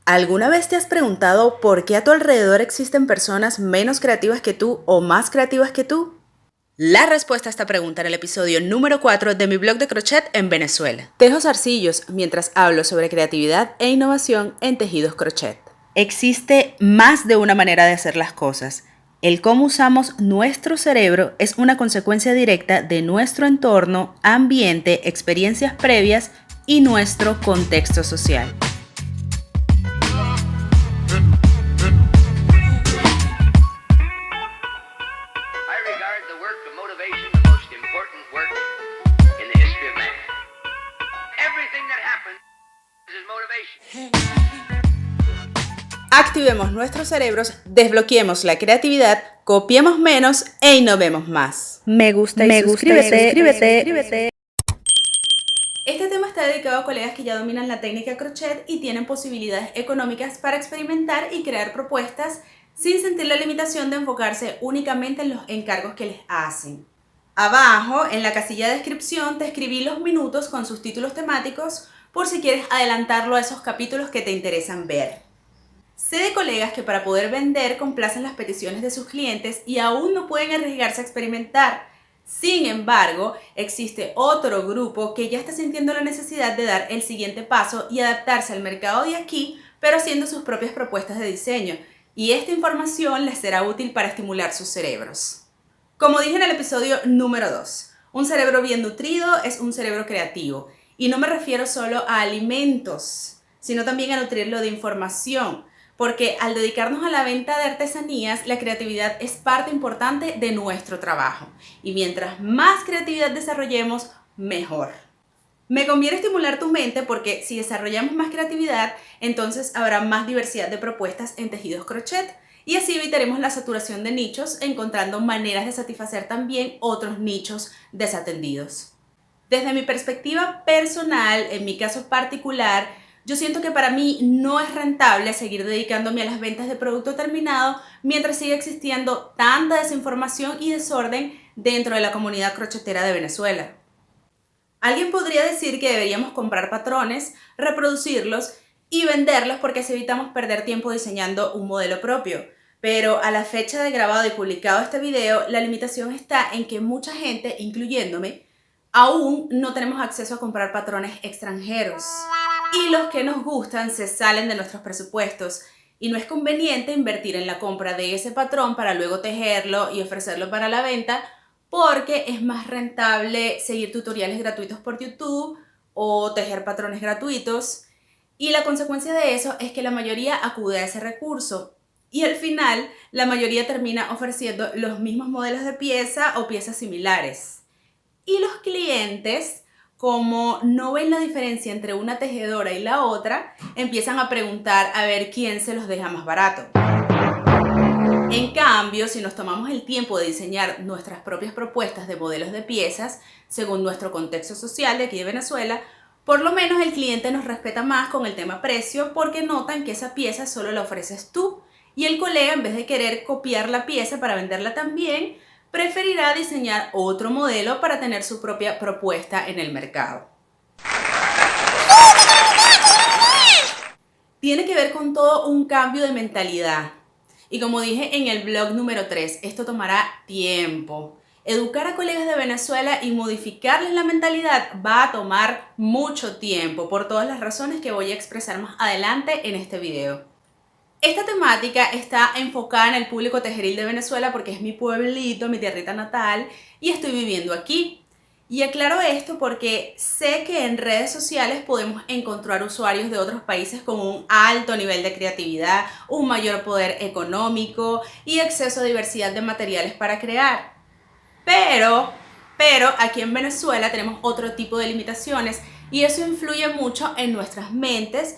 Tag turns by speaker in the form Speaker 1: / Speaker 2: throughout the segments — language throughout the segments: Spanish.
Speaker 1: ¿Alguna vez te has preguntado por qué a tu alrededor existen personas menos creativas que tú o más creativas que tú? La respuesta a esta pregunta en el episodio número 4 de mi blog de crochet en Venezuela. Tejo zarcillos mientras hablo sobre creatividad e innovación en tejidos crochet. Existe más de una manera de hacer las cosas. El cómo usamos nuestro cerebro es una consecuencia directa de nuestro entorno, ambiente, experiencias previas y nuestro contexto social. Activemos nuestros cerebros, desbloqueemos la creatividad, copiemos menos e innovemos más. Me gusta y suscríbete. Este tema está dedicado a colegas que ya dominan la técnica crochet y tienen posibilidades económicas para experimentar y crear propuestas sin sentir la limitación de enfocarse únicamente en los encargos que les hacen. Abajo, en la casilla de descripción, te escribí los minutos con sus títulos temáticos por si quieres adelantarlo a esos capítulos que te interesan ver. Sé de colegas que para poder vender complacen las peticiones de sus clientes y aún no pueden arriesgarse a experimentar. Sin embargo, existe otro grupo que ya está sintiendo la necesidad de dar el siguiente paso y adaptarse al mercado de aquí, pero haciendo sus propias propuestas de diseño. Y esta información les será útil para estimular sus cerebros. Como dije en el episodio número 2, un cerebro bien nutrido es un cerebro creativo. Y no me refiero solo a alimentos, sino también a nutrirlo de información. Porque al dedicarnos a la venta de artesanías, la creatividad es parte importante de nuestro trabajo. Y mientras más creatividad desarrollemos, mejor. Me conviene estimular tu mente porque si desarrollamos más creatividad, entonces habrá más diversidad de propuestas en tejidos crochet y así evitaremos la saturación de nichos, encontrando maneras de satisfacer también otros nichos desatendidos. Desde mi perspectiva personal, en mi caso particular, yo siento que para mí no es rentable seguir dedicándome a las ventas de producto terminado mientras sigue existiendo tanta desinformación y desorden dentro de la comunidad crochetera de Venezuela. Alguien podría decir que deberíamos comprar patrones, reproducirlos y venderlos porque así evitamos perder tiempo diseñando un modelo propio. Pero a la fecha de grabado y publicado este video, la limitación está en que mucha gente, incluyéndome, aún no tenemos acceso a comprar patrones extranjeros. Y los que nos gustan se salen de nuestros presupuestos y no es conveniente invertir en la compra de ese patrón para luego tejerlo y ofrecerlo para la venta porque es más rentable seguir tutoriales gratuitos por YouTube o tejer patrones gratuitos y la consecuencia de eso es que la mayoría acude a ese recurso y al final la mayoría termina ofreciendo los mismos modelos de pieza o piezas similares. Y los clientes, como no ven la diferencia entre una tejedora y la otra, empiezan a preguntar a ver quién se los deja más barato. En cambio, si nos tomamos el tiempo de diseñar nuestras propias propuestas de modelos de piezas, según nuestro contexto social de aquí de Venezuela, por lo menos el cliente nos respeta más con el tema precio porque notan que esa pieza solo la ofreces tú y el colega, en vez de querer copiar la pieza para venderla también, preferirá diseñar otro modelo para tener su propia propuesta en el mercado. Tiene que ver con todo un cambio de mentalidad. Y como dije en el blog número 3, esto tomará tiempo. Educar a colegas de Venezuela y modificarles la mentalidad va a tomar mucho tiempo por todas las razones que voy a expresar más adelante en este video. Esta temática está enfocada en el público tejeril de Venezuela porque es mi pueblito, mi tierrita natal y estoy viviendo aquí. Y aclaro esto porque sé que en redes sociales podemos encontrar usuarios de otros países con un alto nivel de creatividad, un mayor poder económico y acceso a diversidad de materiales para crear. Pero aquí en Venezuela tenemos otro tipo de limitaciones y eso influye mucho en nuestras mentes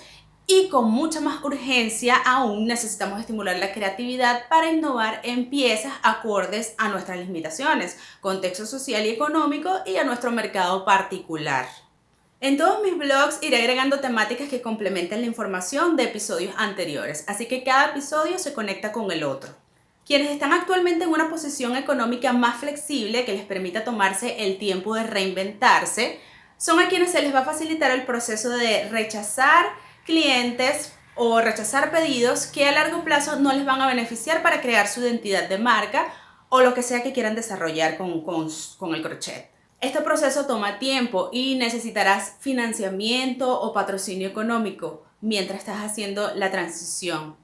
Speaker 1: y con mucha más urgencia aún necesitamos estimular la creatividad para innovar en piezas acordes a nuestras limitaciones, contexto social y económico y a nuestro mercado particular. En todos mis blogs iré agregando temáticas que complementen la información de episodios anteriores, así que cada episodio se conecta con el otro. Quienes están actualmente en una posición económica más flexible que les permita tomarse el tiempo de reinventarse, son a quienes se les va a facilitar el proceso de rechazar clientes o rechazar pedidos que a largo plazo no les van a beneficiar para crear su identidad de marca o lo que sea que quieran desarrollar con el crochet. Este proceso toma tiempo y necesitarás financiamiento o patrocinio económico mientras estás haciendo la transición,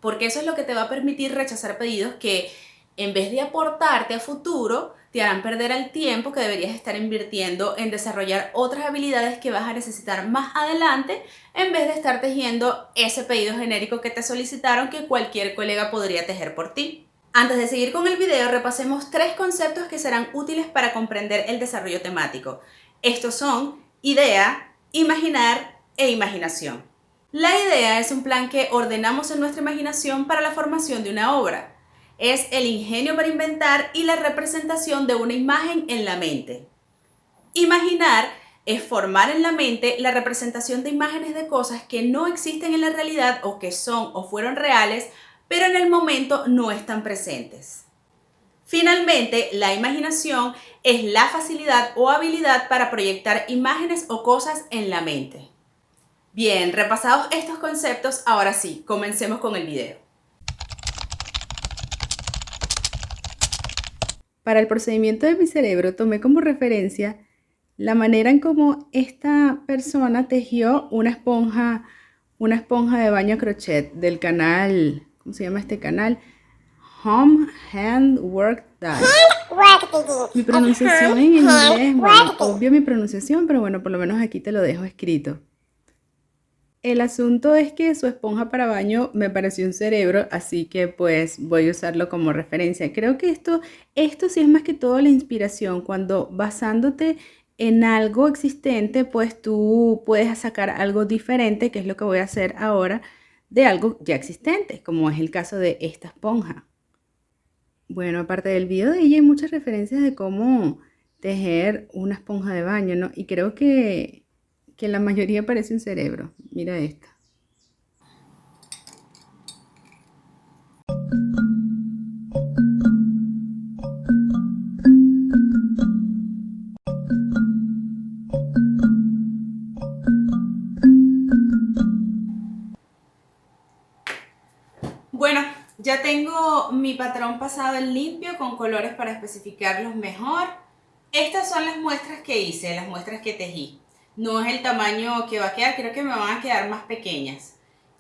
Speaker 1: porque eso es lo que te va a permitir rechazar pedidos que en vez de aportarte a futuro, te harán perder el tiempo que deberías estar invirtiendo en desarrollar otras habilidades que vas a necesitar más adelante, en vez de estar tejiendo ese pedido genérico que te solicitaron que cualquier colega podría tejer por ti. Antes de seguir con el video, repasemos 3 conceptos que serán útiles para comprender el desarrollo temático. Estos son idea, imaginar e imaginación. La idea es un plan que ordenamos en nuestra imaginación para la formación de una obra. Es el ingenio para inventar y la representación de una imagen en la mente. Imaginar es formar en la mente la representación de imágenes de cosas que no existen en la realidad o que son o fueron reales, pero en el momento no están presentes. Finalmente, la imaginación es la facilidad o habilidad para proyectar imágenes o cosas en la mente. Bien, repasados estos conceptos, ahora sí, comencemos con el video. Para el procedimiento de mi cerebro tomé como referencia la manera en cómo esta persona tejió una esponja de baño a crochet del canal, ¿cómo se llama este canal? Home Hand Work Dye. Mi pronunciación en inglés, bueno, obvio mi pronunciación, pero bueno, por lo menos aquí te lo dejo escrito. El asunto es que su esponja para baño me pareció un cerebro, así que pues voy a usarlo como referencia. Creo que esto sí es más que todo la inspiración. Cuando basándote en algo existente, pues tú puedes sacar algo diferente, que es lo que voy a hacer ahora, de algo ya existente, como es el caso de esta esponja. Bueno, aparte del video de ella hay muchas referencias de cómo tejer una esponja de baño, ¿no? Y creo que la mayoría parece un cerebro. Mira esta. Bueno, ya tengo mi patrón pasado en limpio con colores para especificarlos mejor. Estas son las muestras que hice, las muestras que tejí. No es el tamaño que va a quedar, creo que me van a quedar más pequeñas.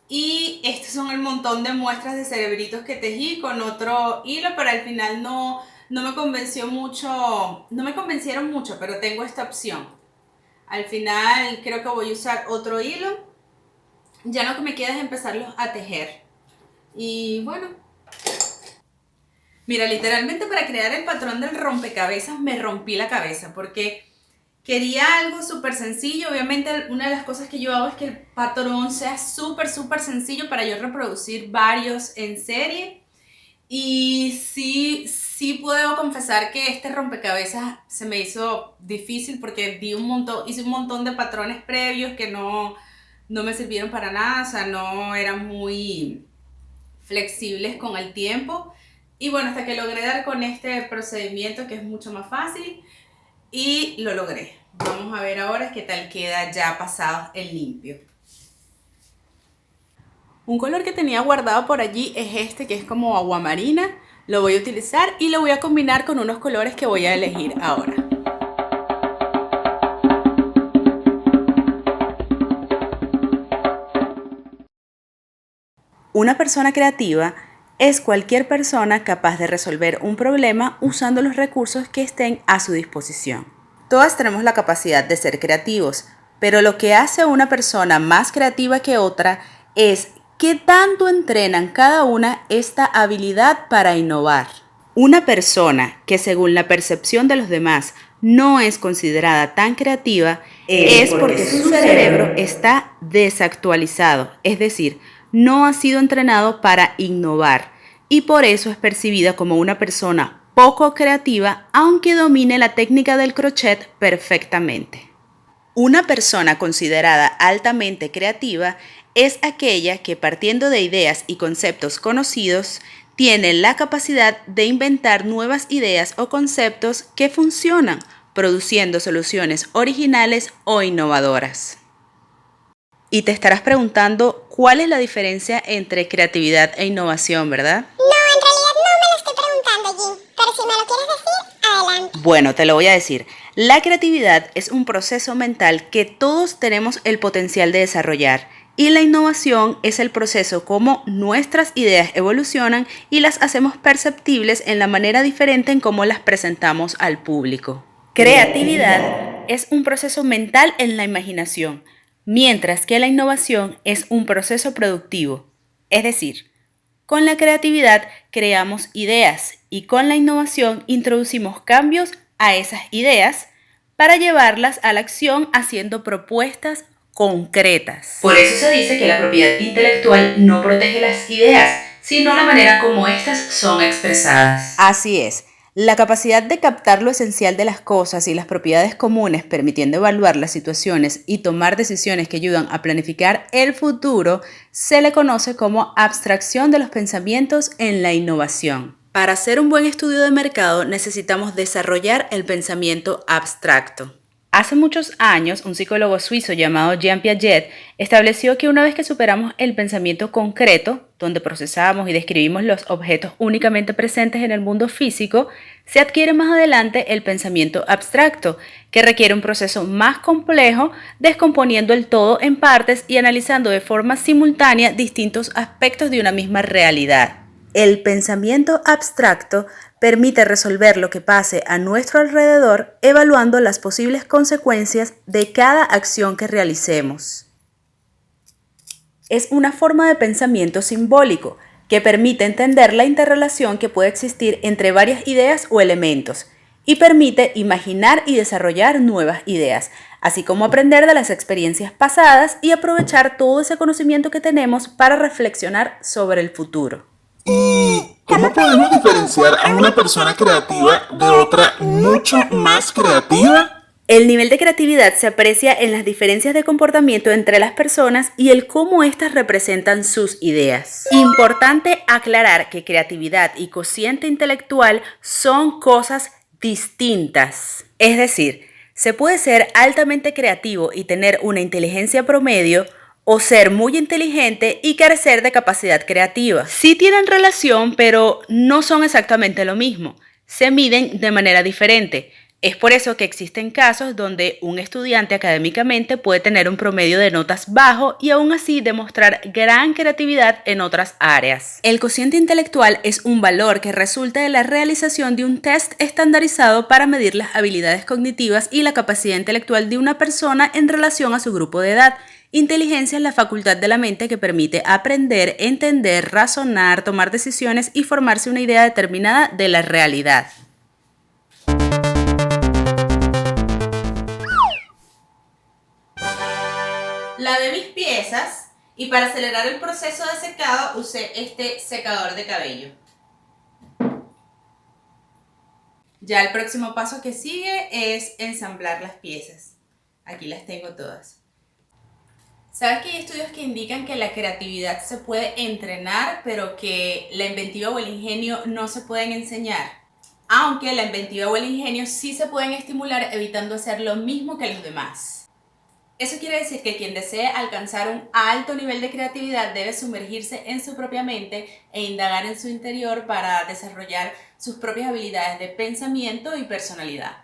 Speaker 1: Y estos son el montón de muestras de cerebritos que tejí con otro hilo, pero al final no me convencieron mucho, pero tengo esta opción. Al final creo que voy a usar otro hilo. Ya lo que me queda es empezarlos a tejer. Y bueno, mira, literalmente para crear el patrón del rompecabezas me rompí la cabeza porque quería algo súper sencillo. Obviamente una de las cosas que yo hago es que el patrón sea súper sencillo para yo reproducir varios en serie. Y sí puedo confesar que este rompecabezas se me hizo difícil porque hice un montón de patrones previos que no me sirvieron para nada, o sea, no eran muy flexibles con el tiempo. Y bueno, hasta que logré dar con este procedimiento que es mucho más fácil y lo logré. Vamos a ver ahora qué tal queda ya pasado el limpio. Un color que tenía guardado por allí es este, que es como aguamarina. Lo voy a utilizar y lo voy a combinar con unos colores que voy a elegir ahora. Una persona creativa es cualquier persona capaz de resolver un problema usando los recursos que estén a su disposición. Todas tenemos la capacidad de ser creativos, pero lo que hace a una persona más creativa que otra es qué tanto entrenan cada una esta habilidad para innovar. Una persona que según la percepción de los demás no es considerada tan creativa es porque su cerebro está desactualizado, es decir, no ha sido entrenado para innovar y por eso es percibida como una persona poco creativa aunque domine la técnica del crochet perfectamente. Una persona considerada altamente creativa es aquella que partiendo de ideas y conceptos conocidos tiene la capacidad de inventar nuevas ideas o conceptos que funcionan, produciendo soluciones originales o innovadoras. Y te estarás preguntando cuál es la diferencia entre creatividad e innovación, ¿verdad?
Speaker 2: No, en realidad no me lo estoy preguntando, Jin, pero si me lo quieres decir, adelante.
Speaker 1: Bueno, te lo voy a decir. La creatividad es un proceso mental que todos tenemos el potencial de desarrollar y la innovación es el proceso como nuestras ideas evolucionan y las hacemos perceptibles en la manera diferente en cómo las presentamos al público. Creatividad es un proceso mental en la imaginación, mientras que la innovación es un proceso productivo. Es decir, con la creatividad creamos ideas y con la innovación introducimos cambios a esas ideas para llevarlas a la acción haciendo propuestas concretas. Por eso se dice que la propiedad intelectual no protege las ideas, sino la manera como éstas son expresadas. Así es. La capacidad de captar lo esencial de las cosas y las propiedades comunes, permitiendo evaluar las situaciones y tomar decisiones que ayudan a planificar el futuro, se le conoce como abstracción de los pensamientos en la innovación. Para hacer un buen estudio de mercado necesitamos desarrollar el pensamiento abstracto. Hace muchos años, un psicólogo suizo llamado Jean Piaget estableció que una vez que superamos el pensamiento concreto, donde procesamos y describimos los objetos únicamente presentes en el mundo físico, se adquiere más adelante el pensamiento abstracto, que requiere un proceso más complejo, descomponiendo el todo en partes y analizando de forma simultánea distintos aspectos de una misma realidad. El pensamiento abstracto permite resolver lo que pase a nuestro alrededor evaluando las posibles consecuencias de cada acción que realicemos. Es una forma de pensamiento simbólico que permite entender la interrelación que puede existir entre varias ideas o elementos y permite imaginar y desarrollar nuevas ideas, así como aprender de las experiencias pasadas y aprovechar todo ese conocimiento que tenemos para reflexionar sobre el futuro.
Speaker 3: ¿Y cómo podemos diferenciar a una persona creativa de otra mucho más creativa?
Speaker 1: El nivel de creatividad se aprecia en las diferencias de comportamiento entre las personas y el cómo éstas representan sus ideas. Importante aclarar que creatividad y cociente intelectual son cosas distintas. Es decir, se puede ser altamente creativo y tener una inteligencia promedio, o ser muy inteligente y carecer de capacidad creativa. Sí tienen relación, pero no son exactamente lo mismo. Se miden de manera diferente. Es por eso que existen casos donde un estudiante académicamente puede tener un promedio de notas bajo y aún así demostrar gran creatividad en otras áreas. El cociente intelectual es un valor que resulta de la realización de un test estandarizado para medir las habilidades cognitivas y la capacidad intelectual de una persona en relación a su grupo de edad. Inteligencia es la facultad de la mente que permite aprender, entender, razonar, tomar decisiones y formarse una idea determinada de la realidad. Lavé mis piezas y para acelerar el proceso de secado usé este secador de cabello. Ya el próximo paso que sigue es ensamblar las piezas. Aquí las tengo todas. ¿Sabes que hay estudios que indican que la creatividad se puede entrenar, pero que la inventiva o el ingenio no se pueden enseñar? Aunque la inventiva o el ingenio sí se pueden estimular evitando hacer lo mismo que los demás. Eso quiere decir que quien desee alcanzar un alto nivel de creatividad debe sumergirse en su propia mente e indagar en su interior para desarrollar sus propias habilidades de pensamiento y personalidad.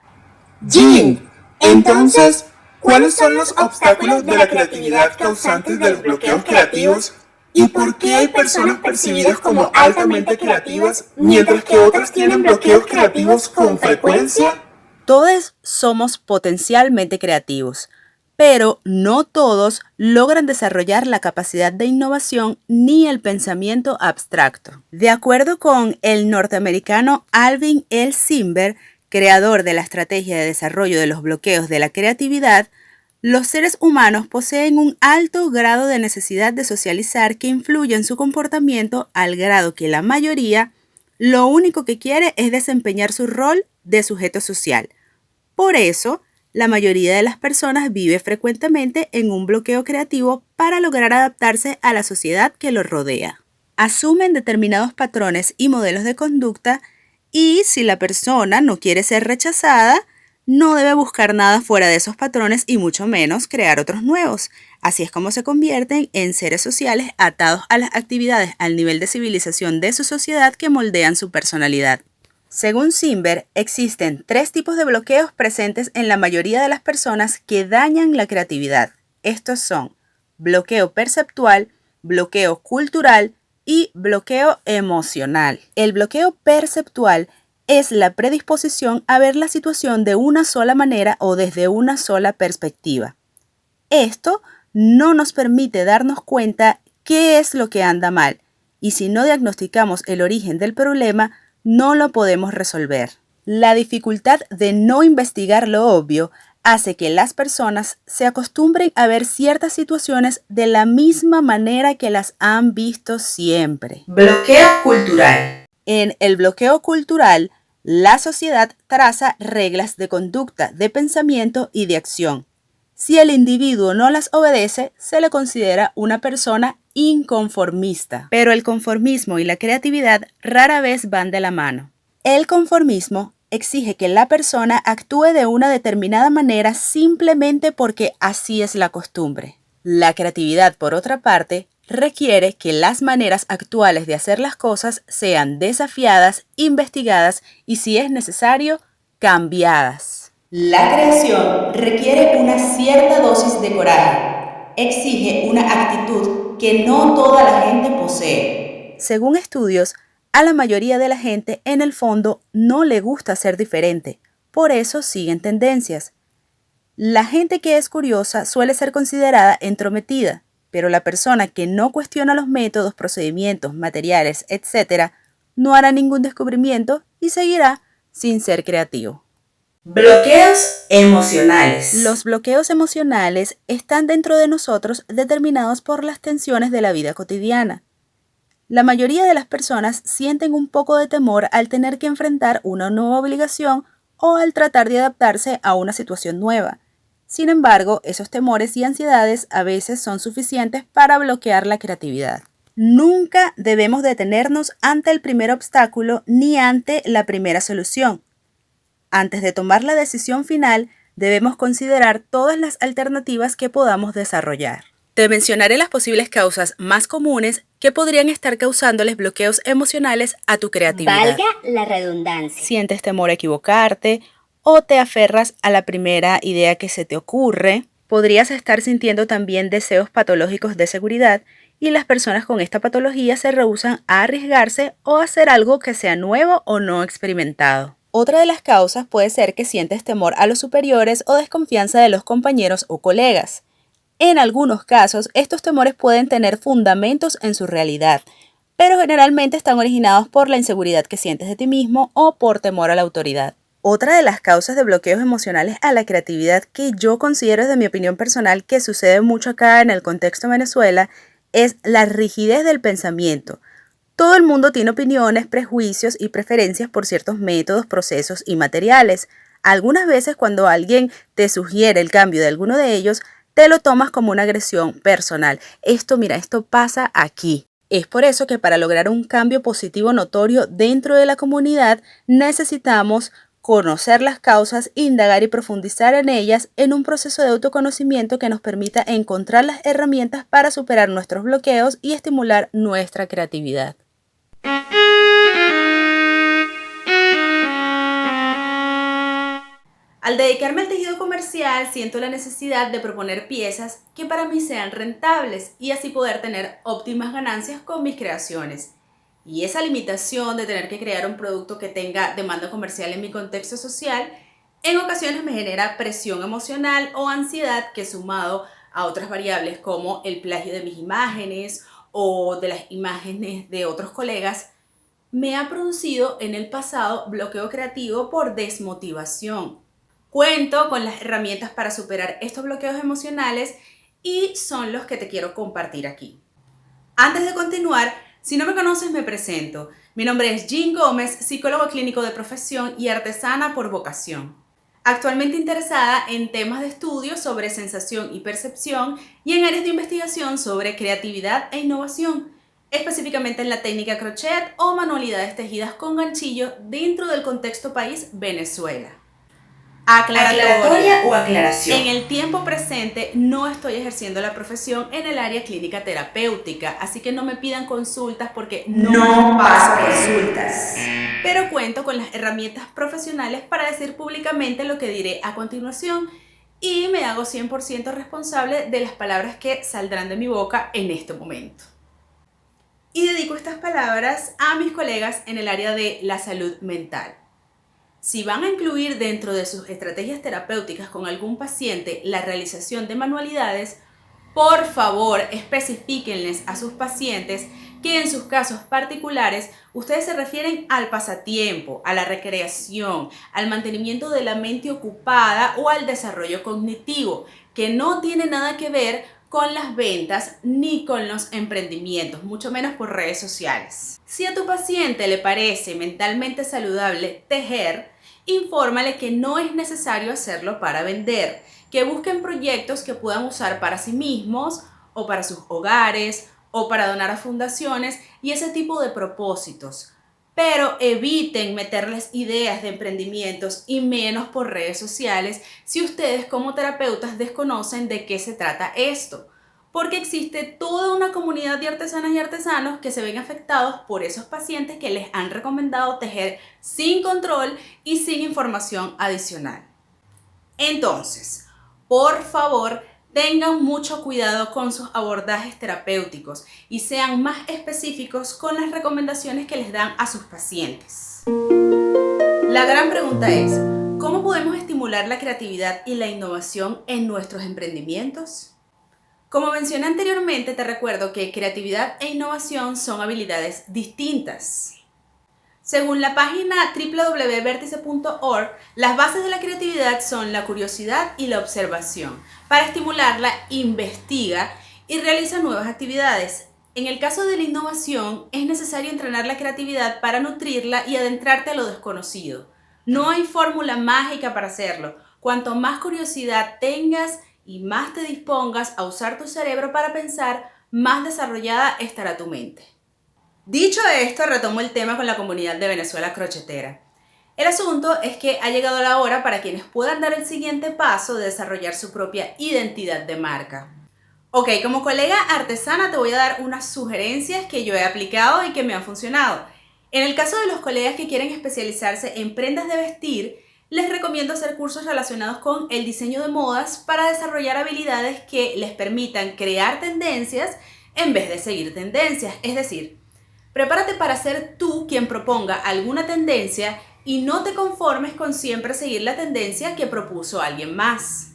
Speaker 3: Jin, entonces, ¿cuáles son los obstáculos de la creatividad causantes de los bloqueos creativos? ¿Y por qué hay personas percibidas como altamente creativas mientras que otras tienen bloqueos creativos con frecuencia?
Speaker 1: Todos somos potencialmente creativos, pero no todos logran desarrollar la capacidad de innovación ni el pensamiento abstracto. De acuerdo con el norteamericano Alvin L. Simber, creador de la estrategia de desarrollo de los bloqueos de la creatividad, los seres humanos poseen un alto grado de necesidad de socializar que influye en su comportamiento al grado que la mayoría lo único que quiere es desempeñar su rol de sujeto social. Por eso, la mayoría de las personas vive frecuentemente en un bloqueo creativo para lograr adaptarse a la sociedad que los rodea. Asumen determinados patrones y modelos de conducta y si la persona no quiere ser rechazada, no debe buscar nada fuera de esos patrones y mucho menos crear otros nuevos. Así es como se convierten en seres sociales atados a las actividades al nivel de civilización de su sociedad que moldean su personalidad. Según Zimber, existen 3 tipos de bloqueos presentes en la mayoría de las personas que dañan la creatividad. Estos son bloqueo perceptual, bloqueo cultural y bloqueo emocional. El bloqueo perceptual es la predisposición a ver la situación de una sola manera o desde una sola perspectiva. Esto no nos permite darnos cuenta qué es lo que anda mal, y si no diagnosticamos el origen del problema, no lo podemos resolver. La dificultad de no investigar lo obvio hace que las personas se acostumbren a ver ciertas situaciones de la misma manera que las han visto siempre.
Speaker 4: Bloqueo cultural.
Speaker 1: En el bloqueo cultural, la sociedad traza reglas de conducta, de pensamiento y de acción. Si el individuo no las obedece, se le considera una persona inconformista. Pero el conformismo y la creatividad rara vez van de la mano. El conformismo exige que la persona actúe de una determinada manera simplemente porque así es la costumbre. La creatividad, por otra parte, requiere que las maneras actuales de hacer las cosas sean desafiadas, investigadas y, si es necesario, cambiadas.
Speaker 4: La creación requiere una cierta dosis de coraje. Exige una actitud que no toda la gente posee.
Speaker 1: Según estudios, a la mayoría de la gente en el fondo no le gusta ser diferente, por eso siguen tendencias. La gente que es curiosa suele ser considerada entrometida, pero la persona que no cuestiona los métodos, procedimientos, materiales, etc., no hará ningún descubrimiento y seguirá sin ser creativo.
Speaker 4: Bloqueos emocionales.
Speaker 1: Los bloqueos emocionales están dentro de nosotros determinados por las tensiones de la vida cotidiana. La mayoría de las personas sienten un poco de temor al tener que enfrentar una nueva obligación o al tratar de adaptarse a una situación nueva. Sin embargo, esos temores y ansiedades a veces son suficientes para bloquear la creatividad. Nunca debemos detenernos ante el primer obstáculo ni ante la primera solución. Antes de tomar la decisión final, debemos considerar todas las alternativas que podamos desarrollar. Te mencionaré las posibles causas más comunes que podrían estar causándoles bloqueos emocionales a tu creatividad.
Speaker 2: Valga la redundancia.
Speaker 1: Sientes temor a equivocarte o te aferras a la primera idea que se te ocurre. Podrías estar sintiendo también deseos patológicos de seguridad y las personas con esta patología se rehúsan a arriesgarse o a hacer algo que sea nuevo o no experimentado. Otra de las causas puede ser que sientes temor a los superiores o desconfianza de los compañeros o colegas. En algunos casos, estos temores pueden tener fundamentos en su realidad, pero generalmente están originados por la inseguridad que sientes de ti mismo o por temor a la autoridad. Otra de las causas de bloqueos emocionales a la creatividad que yo considero desde mi opinión personal que sucede mucho acá en el contexto de Venezuela es la rigidez del pensamiento. Todo el mundo tiene opiniones, prejuicios y preferencias por ciertos métodos, procesos y materiales. Algunas veces cuando alguien te sugiere el cambio de alguno de ellos, te lo tomas como una agresión personal. Esto pasa aquí. Es por eso que para lograr un cambio positivo notorio dentro de la comunidad, necesitamos conocer las causas, indagar y profundizar en ellas en un proceso de autoconocimiento que nos permita encontrar las herramientas para superar nuestros bloqueos y estimular nuestra creatividad. Al dedicarme al tejido comercial, siento la necesidad de proponer piezas que para mí sean rentables y así poder tener óptimas ganancias con mis creaciones. Y esa limitación de tener que crear un producto que tenga demanda comercial en mi contexto social, en ocasiones me genera presión emocional o ansiedad que, sumado a otras variables como el plagio de mis imágenes o de las imágenes de otros colegas, me ha producido en el pasado bloqueo creativo por desmotivación. Cuento con las herramientas para superar estos bloqueos emocionales y son los que te quiero compartir aquí. Antes de continuar, si no me conoces, me presento. Mi nombre es Jean Gómez, psicólogo clínico de profesión y artesana por vocación. Actualmente interesada en temas de estudio sobre sensación y percepción y en áreas de investigación sobre creatividad e innovación, específicamente en la técnica crochet o manualidades tejidas con ganchillo dentro del contexto país Venezuela. Aclaratoria
Speaker 4: o aclaración.
Speaker 1: En el tiempo presente no estoy ejerciendo la profesión en el área clínica terapéutica, así que no me pidan consultas porque
Speaker 4: no paso consultas.
Speaker 1: Pero cuento con las herramientas profesionales para decir públicamente lo que diré a continuación y me hago 100% responsable de las palabras que saldrán de mi boca en este momento. Y dedico estas palabras a mis colegas en el área de la salud mental. Si van a incluir dentro de sus estrategias terapéuticas con algún paciente la realización de manualidades, por favor especifíquenles a sus pacientes que en sus casos particulares ustedes se refieren al pasatiempo, a la recreación, al mantenimiento de la mente ocupada o al desarrollo cognitivo, que no tiene nada que ver con las ventas ni con los emprendimientos, mucho menos por redes sociales. Si a tu paciente le parece mentalmente saludable tejer, infórmale que no es necesario hacerlo para vender, que busquen proyectos que puedan usar para sí mismos o para sus hogares o para donar a fundaciones y ese tipo de propósitos. Pero eviten meterles ideas de emprendimientos y menos por redes sociales si ustedes como terapeutas desconocen de qué se trata esto. Porque existe toda una comunidad de artesanas y artesanos que se ven afectados por esos pacientes que les han recomendado tejer sin control y sin información adicional. Entonces, por favor, tengan mucho cuidado con sus abordajes terapéuticos y sean más específicos con las recomendaciones que les dan a sus pacientes. La gran pregunta es, ¿cómo podemos estimular la creatividad y la innovación en nuestros emprendimientos? Como mencioné anteriormente, te recuerdo que creatividad e innovación son habilidades distintas. Según la página www.vertice.org, las bases de la creatividad son la curiosidad y la observación. Para estimularla, investiga y realiza nuevas actividades. En el caso de la innovación, es necesario entrenar la creatividad para nutrirla y adentrarte a lo desconocido. No hay fórmula mágica para hacerlo. Cuanto más curiosidad tengas y más te dispongas a usar tu cerebro para pensar, más desarrollada estará tu mente. Dicho esto, retomo el tema con la comunidad de Venezuela crochetera. El asunto es que ha llegado la hora para quienes puedan dar el siguiente paso de desarrollar su propia identidad de marca. Ok, como colega artesana te voy a dar unas sugerencias que yo he aplicado y que me han funcionado. En el caso de los colegas que quieren especializarse en prendas de vestir, les recomiendo hacer cursos relacionados con el diseño de modas para desarrollar habilidades que les permitan crear tendencias en vez de seguir tendencias. Es decir, prepárate para ser tú quien proponga alguna tendencia y no te conformes con siempre seguir la tendencia que propuso alguien más.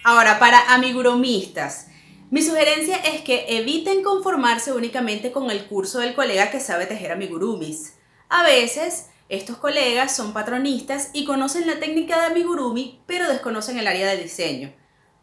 Speaker 1: Ahora, para amigurumistas, mi sugerencia es que eviten conformarse únicamente con el curso del colega que sabe tejer amigurumis. A veces, estos colegas son patronistas y conocen la técnica de amigurumi, pero desconocen el área de diseño.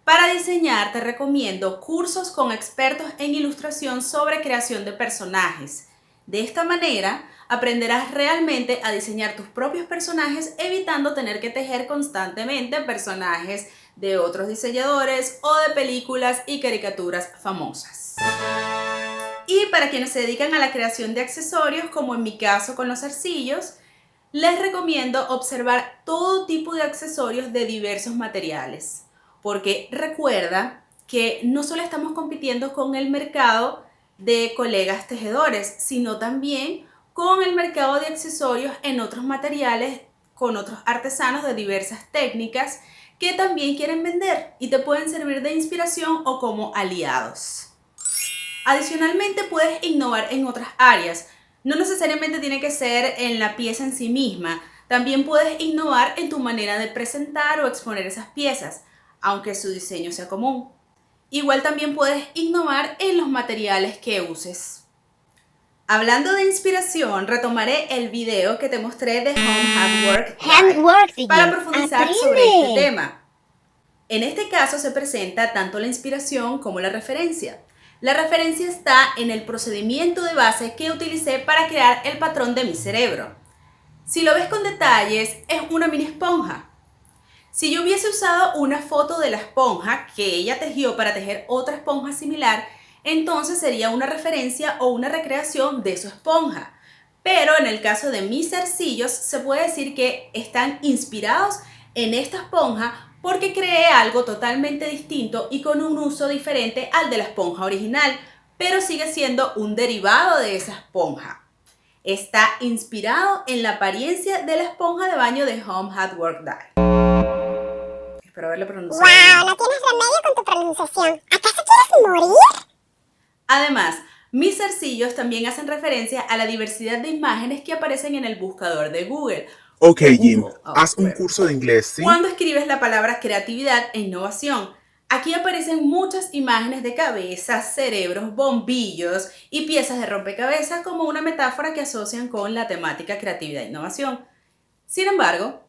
Speaker 1: Para diseñar te recomiendo cursos con expertos en ilustración sobre creación de personajes. De esta manera, aprenderás realmente a diseñar tus propios personajes, evitando tener que tejer constantemente personajes de otros diseñadores o de películas y caricaturas famosas. Y para quienes se dedican a la creación de accesorios, como en mi caso con los zarcillos, les recomiendo observar todo tipo de accesorios de diversos materiales, porque recuerda que no solo estamos compitiendo con el mercado de colegas tejedores, sino también con el mercado de accesorios en otros materiales, con otros artesanos de diversas técnicas que también quieren vender y te pueden servir de inspiración o como aliados. Adicionalmente, puedes innovar en otras áreas. No necesariamente tiene que ser en la pieza en sí misma. También puedes innovar en tu manera de presentar o exponer esas piezas, aunque su diseño sea común. Igual también puedes innovar en los materiales que uses. Hablando de inspiración, retomaré el video que te mostré de Home Handwork para profundizar sobre este tema. En este caso se presenta tanto la inspiración como la referencia. La referencia está en el procedimiento de base que utilicé para crear el patrón de mi cerebro. Si lo ves con detalles, es una mini esponja. Si yo hubiese usado una foto de la esponja que ella tejió para tejer otra esponja similar, entonces sería una referencia o una recreación de su esponja. Pero en el caso de mis zarcillos se puede decir que están inspirados en esta esponja porque creé algo totalmente distinto y con un uso diferente al de la esponja original, pero sigue siendo un derivado de esa esponja. Está inspirado en la apariencia de la esponja de baño de Home Hard Work Dye. Espero haberlo pronunciado bien.
Speaker 2: ¡Wow! No tienes remedio con tu pronunciación. ¿Acaso quieres morir?
Speaker 1: Además, mis zarcillos también hacen referencia a la diversidad de imágenes que aparecen en el buscador de Google.
Speaker 3: Ok, Jim, haz un curso de inglés, ¿sí?
Speaker 1: Cuando escribes la palabra creatividad e innovación, aquí aparecen muchas imágenes de cabezas, cerebros, bombillos y piezas de rompecabezas como una metáfora que asocian con la temática creatividad e innovación. Sin embargo,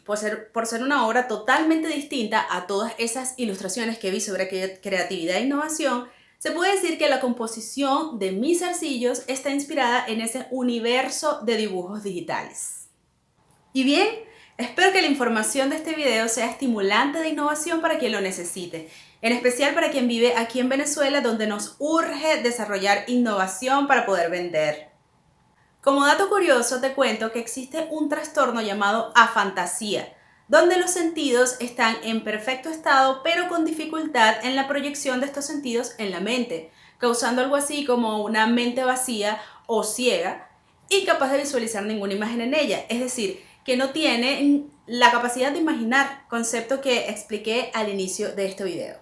Speaker 1: por ser una obra totalmente distinta a todas esas ilustraciones que vi sobre creatividad e innovación, se puede decir que la composición de mis zarcillos está inspirada en ese universo de dibujos digitales. Y bien, espero que la información de este video sea estimulante de innovación para quien lo necesite, en especial para quien vive aquí en Venezuela, donde nos urge desarrollar innovación para poder vender. Como dato curioso te cuento que existe un trastorno llamado afantasía, donde los sentidos están en perfecto estado pero con dificultad en la proyección de estos sentidos en la mente, causando algo así como una mente vacía o ciega, incapaz de visualizar ninguna imagen en ella, es decir, que no tiene la capacidad de imaginar, concepto que expliqué al inicio de este video.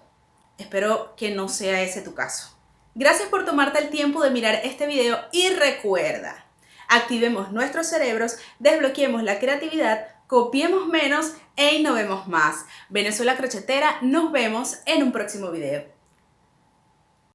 Speaker 1: Espero que no sea ese tu caso. Gracias por tomarte el tiempo de mirar este video y recuerda, activemos nuestros cerebros, desbloqueemos la creatividad, copiemos menos e innovemos más. Venezuela Crochetera, nos vemos en un próximo video.